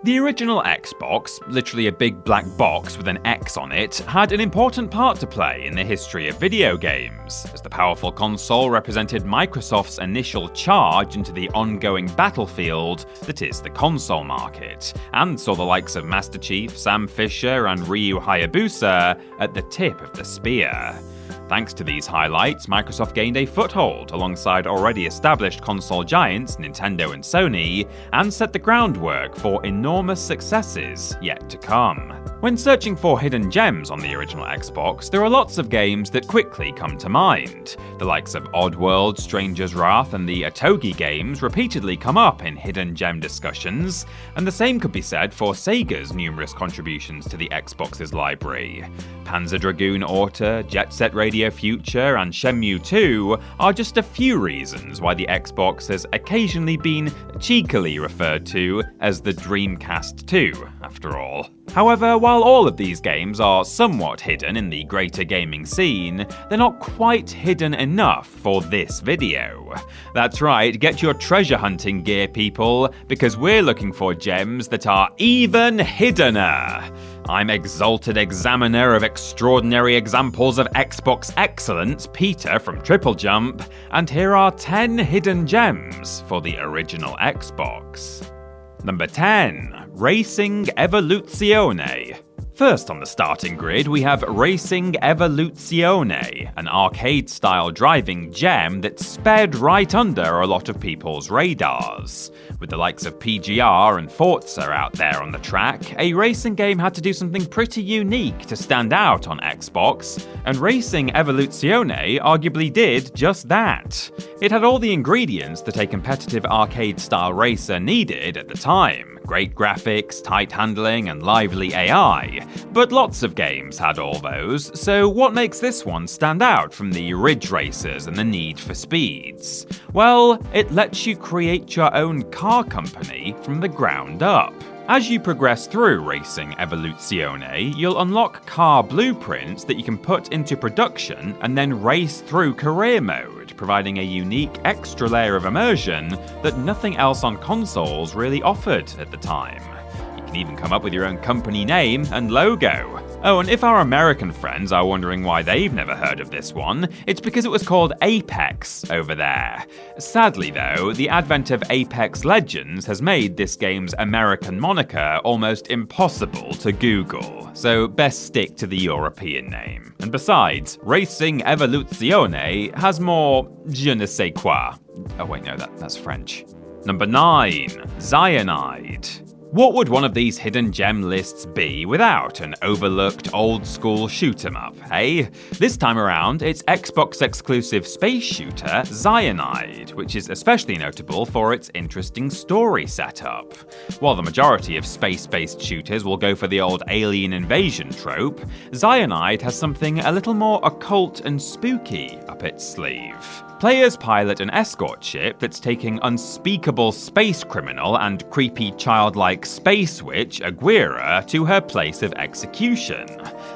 The original Xbox, literally a big black box with an X on it, had an important part to play in the history of video games, as the powerful console represented Microsoft's initial charge into the ongoing battlefield that is the console market, and saw the likes of Master Chief, Sam Fisher, and Ryu Hayabusa at the tip of the spear. Thanks to these highlights, Microsoft gained a foothold alongside already established console giants Nintendo and Sony, and set the groundwork for enormous successes yet to come. When searching for hidden gems on the original Xbox, there are lots of games that quickly come to mind. The likes of Oddworld, Stranger's Wrath, and the Otogi games repeatedly come up in hidden gem discussions, and the same could be said for Sega's numerous contributions to the Xbox's library. Panzer Dragoon Orta, Jet Set Radio Future, and Shenmue 2 are just a few reasons why the Xbox has occasionally been cheekily referred to as the Dreamcast 2, after all. However, while all of these games are somewhat hidden in the greater gaming scene, they're not quite hidden enough for this video. That's right, get your treasure hunting gear, people, because we're looking for gems that are even hiddener. I'm Exalted Examiner of Extraordinary Examples of Xbox Excellence, Peter from Triple Jump, and here are 10 hidden gems for the original Xbox. Number 10. Racing Evoluzione. First on the starting grid, we have Racing Evoluzione, an arcade-style driving gem that sped right under a lot of people's radars. With the likes of PGR and Forza out there on the track, a racing game had to do something pretty unique to stand out on Xbox, and Racing Evoluzione arguably did just that. It had all the ingredients that a competitive arcade-style racer needed at the time. Great graphics, tight handling, and lively AI. But lots of games had all those, so what makes this one stand out from the ridge races and the need for speeds? Well, it lets you create your own car company from the ground up. As you progress through Racing Evoluzione, you'll unlock car blueprints that you can put into production and then race through career mode, providing a unique extra layer of immersion that nothing else on consoles really offered at the time. You can even come up with your own company name and logo. Oh, and if our American friends are wondering why they've never heard of this one, it's because it was called Apex over there. Sadly though, the advent of Apex Legends has made this game's American moniker almost impossible to Google, so best stick to the European name. And besides, Racing Evoluzione has more je ne sais quoi. Oh wait, no, that's French. Number 9. Cyanide. What would one of these hidden gem lists be without an overlooked old-school shoot-'em-up, eh? This time around, it's Xbox-exclusive space shooter Cyanide, which is especially notable for its interesting story setup. While the majority of space-based shooters will go for the old alien invasion trope, Cyanide has something a little more occult and spooky up its sleeve. Players pilot an escort ship that's taking unspeakable space criminal and creepy childlike space witch Aguirre to her place of execution.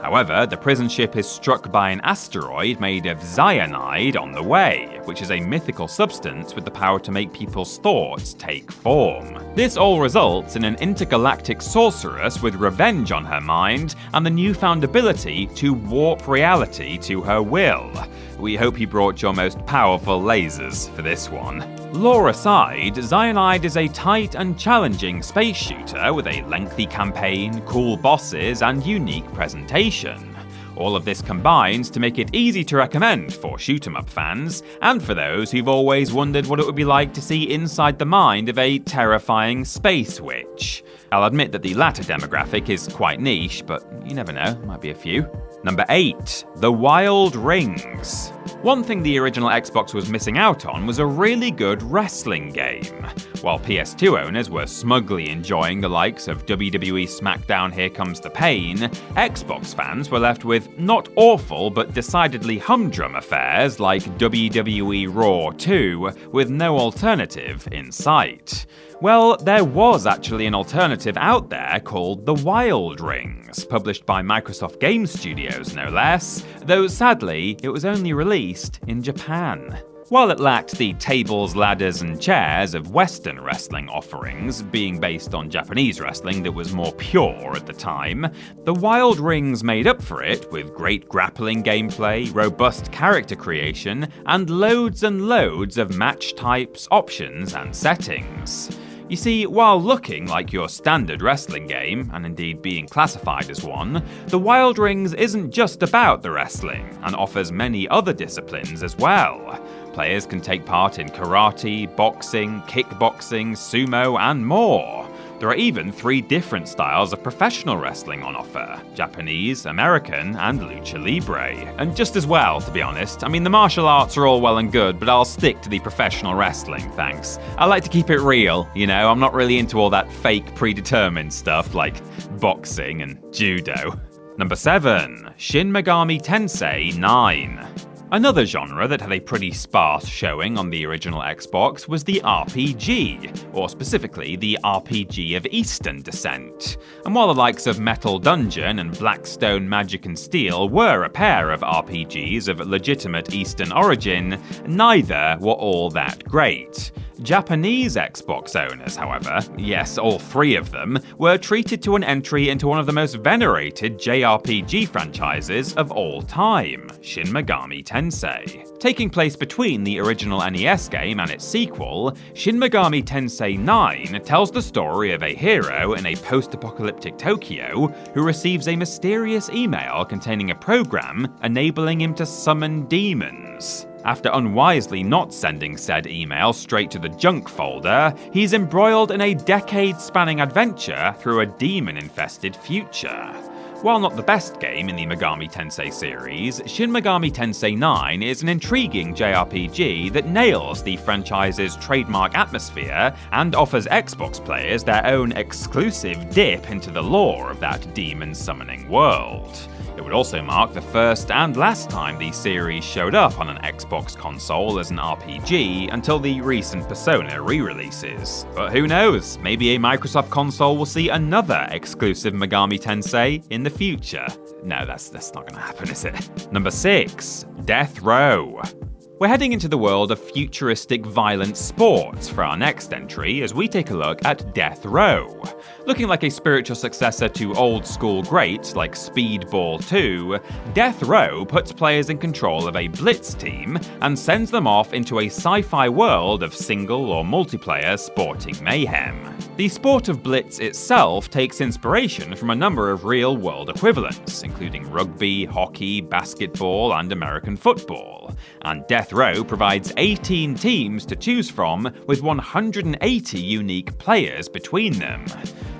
However, the prison ship is struck by an asteroid made of cyanide on the way, which is a mythical substance with the power to make people's thoughts take form. This all results in an intergalactic sorceress with revenge on her mind and the newfound ability to warp reality to her will. We hope you brought your most powerful lasers for this one. Lore aside, Cyanide is a tight and challenging space shooter with a lengthy campaign, cool bosses, and unique presentation. All of this combines to make it easy to recommend for shoot-'em-up fans, and for those who've always wondered what it would be like to see inside the mind of a terrifying space witch. I'll admit that the latter demographic is quite niche, but you never know, might be a few. Number 8. The Wild Rings. One thing the original Xbox was missing out on was a really good wrestling game. While PS2 owners were smugly enjoying the likes of WWE SmackDown Here Comes the Pain, Xbox fans were left with not awful but decidedly humdrum affairs like WWE Raw 2, with no alternative in sight. Well, there was actually an alternative out there called The Wild Rings, published by Microsoft Game Studios no less, though sadly it was only released in Japan. While it lacked the tables, ladders, and chairs of Western wrestling offerings, being based on Japanese wrestling that was more pure at the time, the Wild Rings made up for it with great grappling gameplay, robust character creation, and loads of match types, options, and settings. You see, while looking like your standard wrestling game, and indeed being classified as one, the Wild Rings isn't just about the wrestling, and offers many other disciplines as well. Players can take part in karate, boxing, kickboxing, sumo, and more. There are even 3 different styles of professional wrestling on offer: Japanese, American, and Lucha Libre. And just as well, to be honest. I mean, the martial arts are all well and good, but I'll stick to the professional wrestling, thanks. I like to keep it real, you know, I'm not really into all that fake predetermined stuff like boxing and judo. Number 7. Shin Megami Tensei 9. Another genre that had a pretty sparse showing on the original Xbox was the RPG, or specifically the RPG of Eastern descent. And while the likes of Metal Dungeon and Blackstone Magic and Steel were a pair of RPGs of legitimate Eastern origin, neither were all that great. Japanese Xbox owners, however, yes, all 3 of them, were treated to an entry into one of the most venerated JRPG franchises of all time, Shin Megami Tensei. Taking place between the original NES game and its sequel, Shin Megami Tensei 9 tells the story of a hero in a post-apocalyptic Tokyo who receives a mysterious email containing a program enabling him to summon demons. After unwisely not sending said email straight to the junk folder, he's embroiled in a decade-spanning adventure through a demon-infested future. While not the best game in the Megami Tensei series, Shin Megami Tensei 9 is an intriguing JRPG that nails the franchise's trademark atmosphere and offers Xbox players their own exclusive dip into the lore of that demon-summoning world. It would also mark the first and last time the series showed up on an Xbox console as an RPG until the recent Persona re-releases. But who knows, maybe a Microsoft console will see another exclusive Megami Tensei in the future. No, that's not gonna happen, is it? Number 6. Death Row. We're heading into the world of futuristic violent sports for our next entry as we take a look at Death Row. Looking like a spiritual successor to old-school greats like Speedball 2, Death Row puts players in control of a blitz team and sends them off into a sci-fi world of single or multiplayer sporting mayhem. The sport of blitz itself takes inspiration from a number of real-world equivalents, including rugby, hockey, basketball, and American football. And Death Row provides 18 teams to choose from, with 180 unique players between them.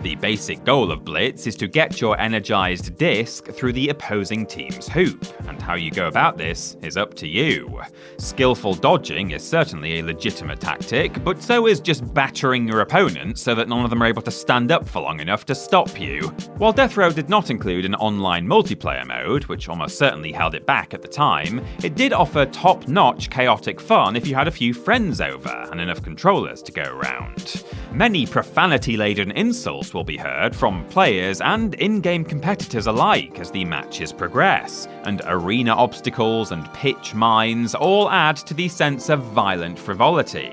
The basic goal of Blitz is to get your energized disc through the opposing team's hoop, and how you go about this is up to you. Skillful dodging is certainly a legitimate tactic, but so is just battering your opponent so that none of them are able to stand up for long enough to stop you. While Death Row did not include an online multiplayer mode, which almost certainly held it back at the time, it did offer top-notch chaotic fun if you had a few friends over and enough controllers to go around. Many profanity-laden insults will be heard from players and in-game competitors alike as the matches progress, and arena obstacles and pitch mines all add to the sense of violent frivolity.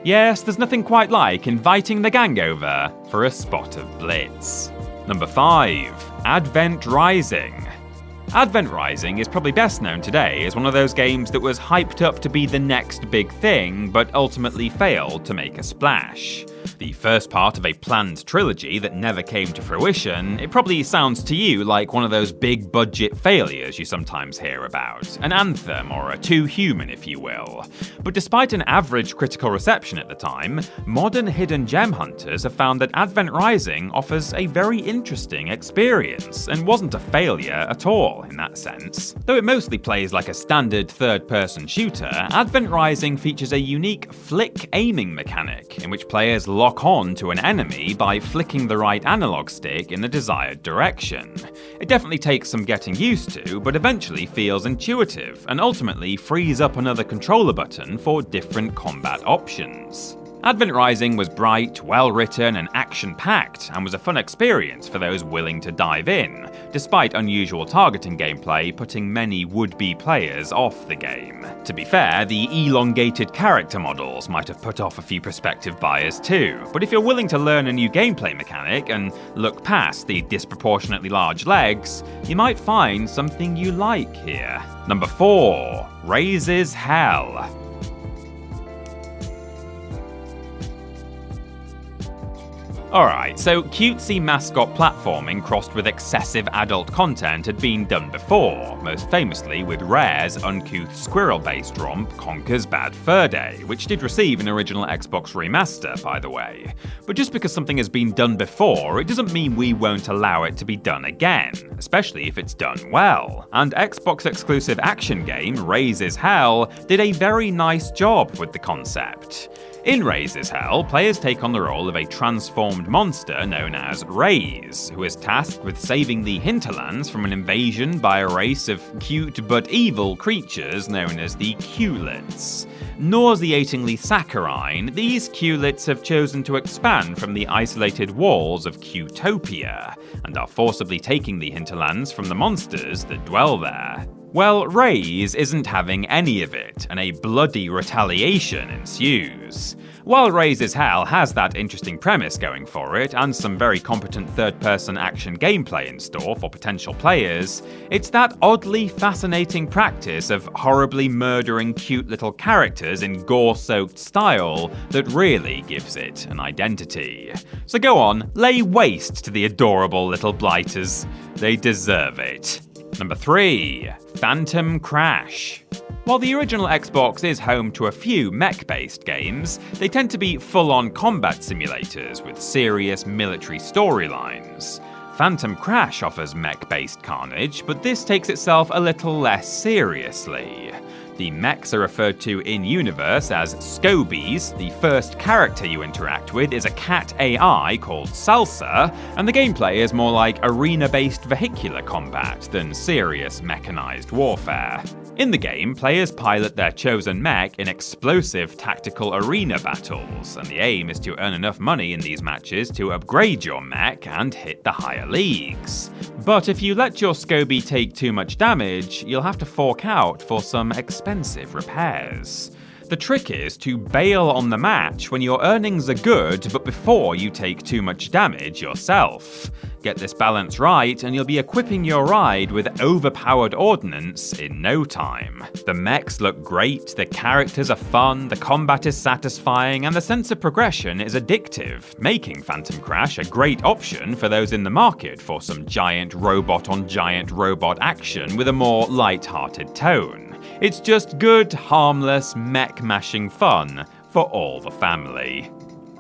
Yes, there's nothing quite like inviting the gang over for a spot of Blitz. Number 5. Advent Rising. Advent Rising is probably best known today as one of those games that was hyped up to be the next big thing, but ultimately failed to make a splash. The first part of a planned trilogy that never came to fruition, it probably sounds to you like one of those big budget failures you sometimes hear about. An Anthem or a Too Human, if you will. But despite an average critical reception at the time, modern hidden gem hunters have found that Advent Rising offers a very interesting experience, and wasn't a failure at all in that sense. Though it mostly plays like a standard third-person shooter, Advent Rising features a unique flick aiming mechanic, in which players lock on to an enemy by flicking the right analog stick in the desired direction. It definitely takes some getting used to, but eventually feels intuitive, and ultimately frees up another controller button for different combat options. Advent Rising was bright, well-written, and action-packed, and was a fun experience for those willing to dive in, despite unusual targeting gameplay putting many would-be players off the game. To be fair, the elongated character models might have put off a few prospective buyers too, but if you're willing to learn a new gameplay mechanic and look past the disproportionately large legs, you might find something you like here. Number 4. Raises Hell. Alright, so cutesy mascot platforming crossed with excessive adult content had been done before, most famously with Rare's uncouth squirrel-based romp Conker's Bad Fur Day, which did receive an original Xbox remaster, by the way. But just because something has been done before, it doesn't mean we won't allow it to be done again, especially if it's done well. And Xbox-exclusive action game Raises Hell did a very nice job with the concept. In Raises Hell, players take on the role of a transformed monster known as Raise, who is tasked with saving the hinterlands from an invasion by a race of cute but evil creatures known as the Qulits. Nauseatingly saccharine, these Qulits have chosen to expand from the isolated walls of Qtopia, and are forcibly taking the hinterlands from the monsters that dwell there. Well, Raise isn't having any of it, and a bloody retaliation ensues. While Raises Hell has that interesting premise going for it, and some very competent third-person action gameplay in store for potential players, it's that oddly fascinating practice of horribly murdering cute little characters in gore-soaked style that really gives it an identity. So go on, lay waste to the adorable little blighters. They deserve it. Number 3. Phantom Crash. While the original Xbox is home to a few mech-based games, they tend to be full-on combat simulators with serious military storylines. Phantom Crash offers mech-based carnage, but this takes itself a little less seriously. The mechs are referred to in-universe as Scobies, the first character you interact with is a cat AI called Salsa, and the gameplay is more like arena-based vehicular combat than serious mechanized warfare. In the game, players pilot their chosen mech in explosive tactical arena battles, and the aim is to earn enough money in these matches to upgrade your mech and hit the higher leagues. But if you let your Scobie take too much damage, you'll have to fork out for some expensive repairs. The trick is to bail on the match when your earnings are good, but before you take too much damage yourself. Get this balance right, and you'll be equipping your ride with overpowered ordnance in no time. The mechs look great, the characters are fun, the combat is satisfying, and the sense of progression is addictive, making Phantom Crash a great option for those in the market for some giant robot on giant robot action with a more light-hearted tone. It's just good, harmless, mech-mashing fun for all the family.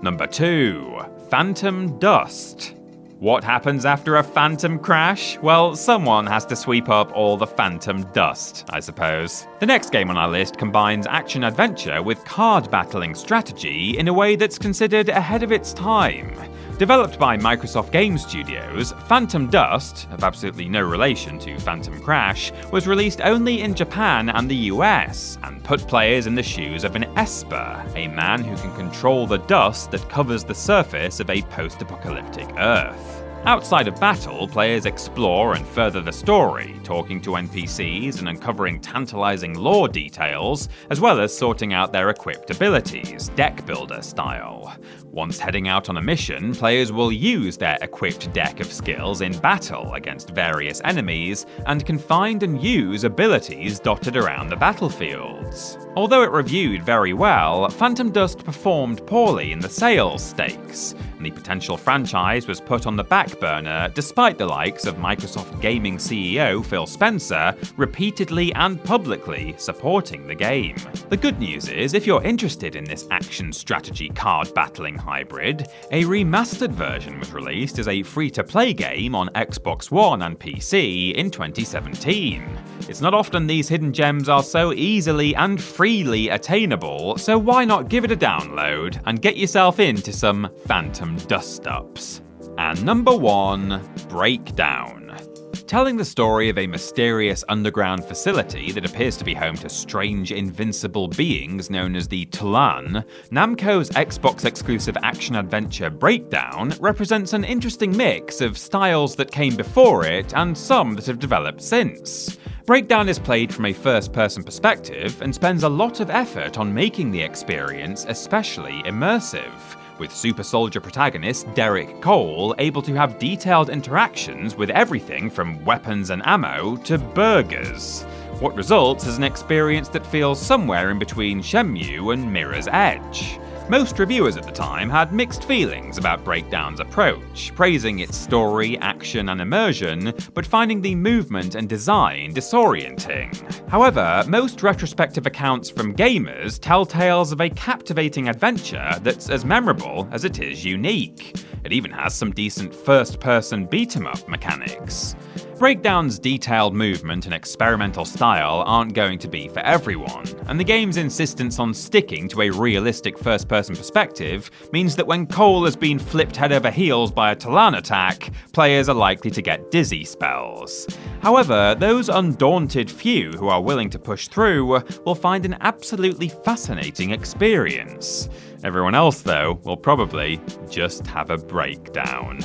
Number 2. Phantom Dust. What happens after a phantom crash? Well, someone has to sweep up all the phantom dust, I suppose. The next game on our list combines action-adventure with card battling strategy in a way that's considered ahead of its time. Developed by Microsoft Game Studios, Phantom Dust, of absolutely no relation to Phantom Crash, was released only in Japan and the US, and put players in the shoes of an Esper, a man who can control the dust that covers the surface of a post-apocalyptic Earth. Outside of battle, players explore and further the story, talking to NPCs and uncovering tantalizing lore details, as well as sorting out their equipped abilities, deck builder style. Once heading out on a mission, players will use their equipped deck of skills in battle against various enemies, and can find and use abilities dotted around the battlefields. Although it reviewed very well, Phantom Dust performed poorly in the sales stakes, and the potential franchise was put on the back burner despite the likes of Microsoft Gaming CEO Phil Spencer repeatedly and publicly supporting the game. The good news is, if you're interested in this action strategy card battling hybrid, a remastered version was released as a free-to-play game on Xbox One and PC in 2017. It's not often these hidden gems are so easily and freely attainable, so why not give it a download and get yourself into some Phantom Dust-ups. And number 1, Breakdown. Telling the story of a mysterious underground facility that appears to be home to strange invincible beings known as the Tlan, Namco's Xbox-exclusive action-adventure Breakdown represents an interesting mix of styles that came before it and some that have developed since. Breakdown is played from a first-person perspective and spends a lot of effort on making the experience especially immersive, with Super Soldier protagonist Derek Cole able to have detailed interactions with everything from weapons and ammo to burgers. What results is an experience that feels somewhere in between Shenmue and Mirror's Edge. Most reviewers at the time had mixed feelings about Breakdown's approach, praising its story, action, and immersion, but finding the movement and design disorienting. However, most retrospective accounts from gamers tell tales of a captivating adventure that's as memorable as it is unique. It even has some decent first-person beat-em-up mechanics. Breakdown's detailed movement and experimental style aren't going to be for everyone, and the game's insistence on sticking to a realistic first-person perspective means that when Cole has been flipped head over heels by a Tlan attack, players are likely to get dizzy spells. However, those undaunted few who are willing to push through will find an absolutely fascinating experience. Everyone else, though, will probably just have a breakdown.